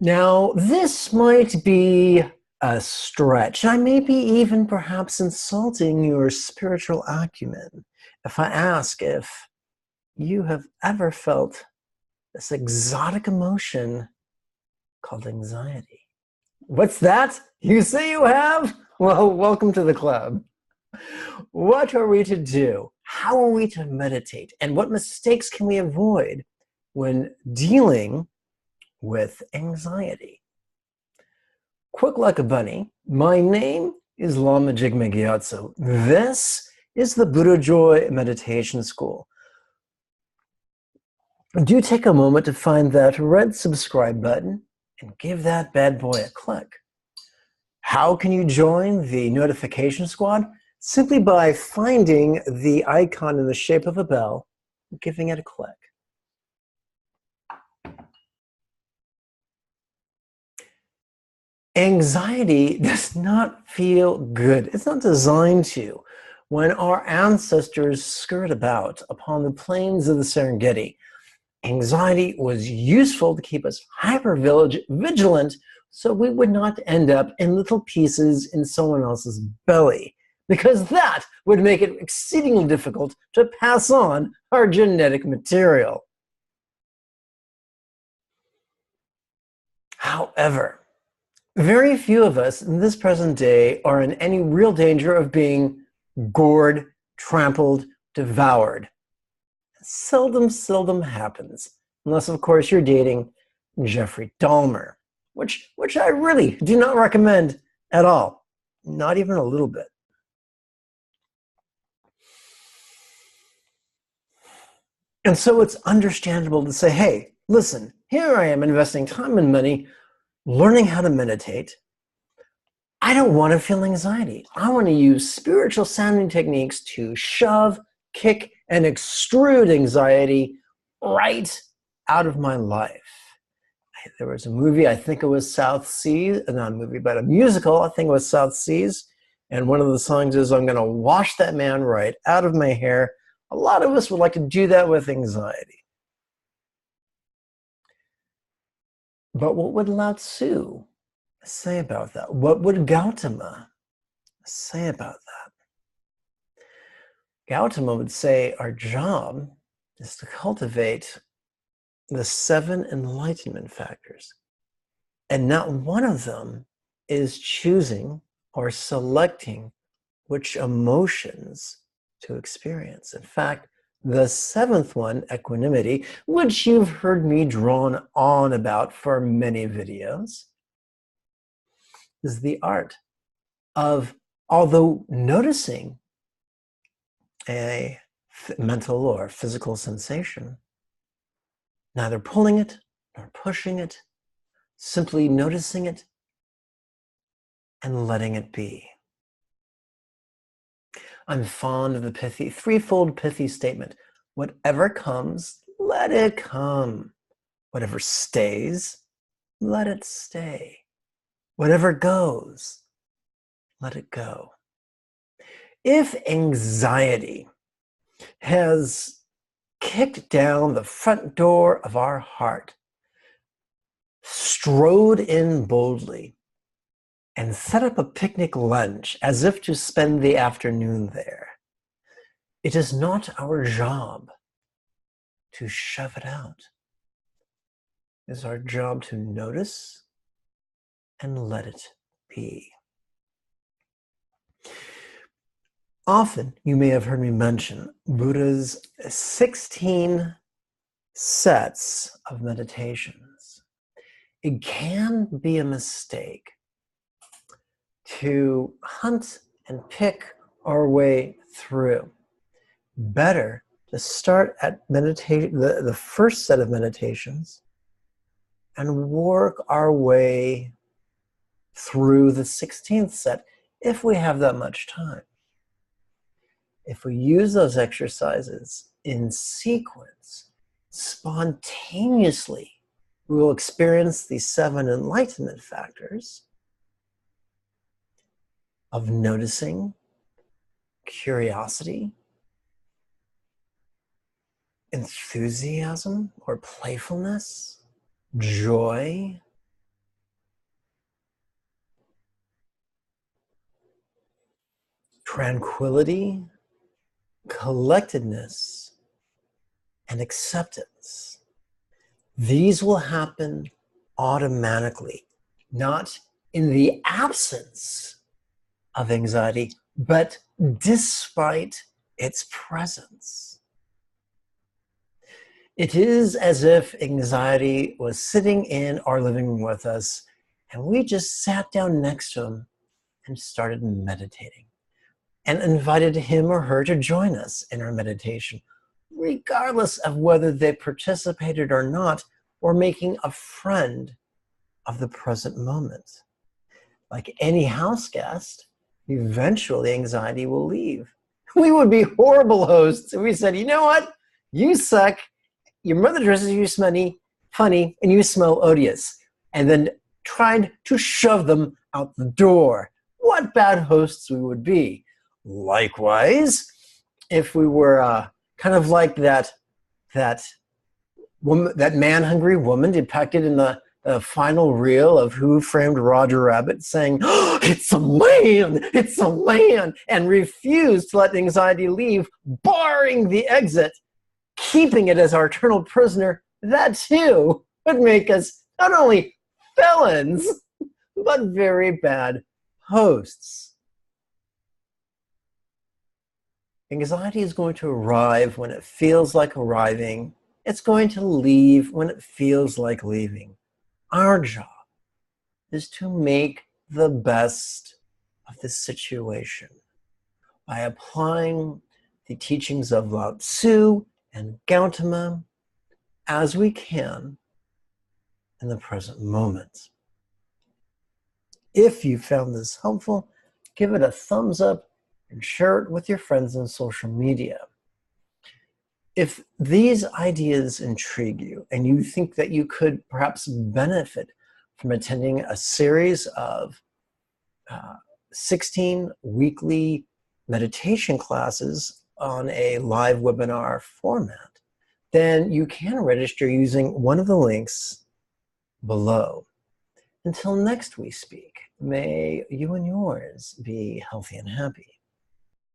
Now, this might be a stretch. I may be even perhaps insulting your spiritual acumen if I ask if you have ever felt this exotic emotion called anxiety. What's that? You say you have? Well, welcome to the club. What are we to do? How are we to meditate? And what mistakes can we avoid when dealing with anxiety? Quick like a bunny, my name is Lama Jigme Gyatso. This is the Buddha Joy Meditation School. Do take a moment to find that red subscribe button and give that bad boy a click. How can you join the notification squad? Simply by finding the icon in the shape of a bell and giving it a click. Anxiety does not feel good. It's not designed to. When our ancestors scurried about upon the plains of the Serengeti, anxiety was useful to keep us hyper-vigilant so we would not end up in little pieces in someone else's belly, because that would make it exceedingly difficult to pass on our genetic material. However, very few of us in this present day are in any real danger of being gored, trampled, devoured. Seldom happens, unless of course you're dating Jeffrey Dahmer, which I really do not recommend at all, not even a little bit. And so it's understandable to say, hey, listen, here I am investing time and money, learning how to meditate. I don't want to feel anxiety. I want to use spiritual sounding techniques to shove, kick, and extrude anxiety right out of my life. There was a movie, I think it was South Seas, not a movie, but a musical, I think it was South Seas, and one of the songs is, I'm going to wash that man right out of my hair. A lot of us would like to do that with anxiety. But what would Lao Tzu say about that? What would Gautama say about that? Gautama would say our job is to cultivate the 7 enlightenment factors. And not one of them is choosing or selecting which emotions to experience. In fact, the 7th one, equanimity, which you've heard me drone on about for many videos, is the art of, although noticing a mental or physical sensation, neither pulling it nor pushing it, simply noticing it and letting it be. I'm fond of the pithy, threefold pithy statement. Whatever comes, let it come. Whatever stays, let it stay. Whatever goes, let it go. If anxiety has kicked down the front door of our heart, strode in boldly, and set up a picnic lunch as if to spend the afternoon there, it is not our job to shove it out. It is our job to notice and let it be. Often, you may have heard me mention Buddha's 16 sets of meditations. It can be a mistake to hunt and pick our way through. Better to start at the first set of meditations and work our way through the 16th set if we have that much time. If we use those exercises in sequence, spontaneously, we will experience the 7 enlightenment factors of noticing, curiosity, enthusiasm or playfulness, joy, tranquility, collectedness, and acceptance. These will happen automatically, not in the absence of anxiety, but despite its presence. It is as if anxiety was sitting in our living room with us, and we just sat down next to him and started meditating and invited him or her to join us in our meditation, regardless of whether they participated or not, or making a friend of the present moment. Like any house guest, eventually anxiety will leave. We would be horrible hosts if we said, you know what? You suck. Your mother dresses you funny, and you smell odious. And then tried to shove them out the door. What bad hosts we would be. Likewise, if we were kind of like that woman, that man-hungry woman depicted in the final reel of Who Framed Roger Rabbit, saying, oh, it's a man, and refused to let the anxiety leave, barring the exit, keeping it as our eternal prisoner, that too would make us not only felons, but very bad hosts. Anxiety is going to arrive when it feels like arriving. It's going to leave when it feels like leaving. Our job is to make the best of this situation by applying the teachings of Lao Tzu and Gautama as we can in the present moment. If you found this helpful, give it a thumbs up and share it with your friends on social media. If these ideas intrigue you and you think that you could perhaps benefit from attending a series of 16 weekly meditation classes on a live webinar format, then you can register using one of the links below. Until next we speak, may you and yours be healthy and happy.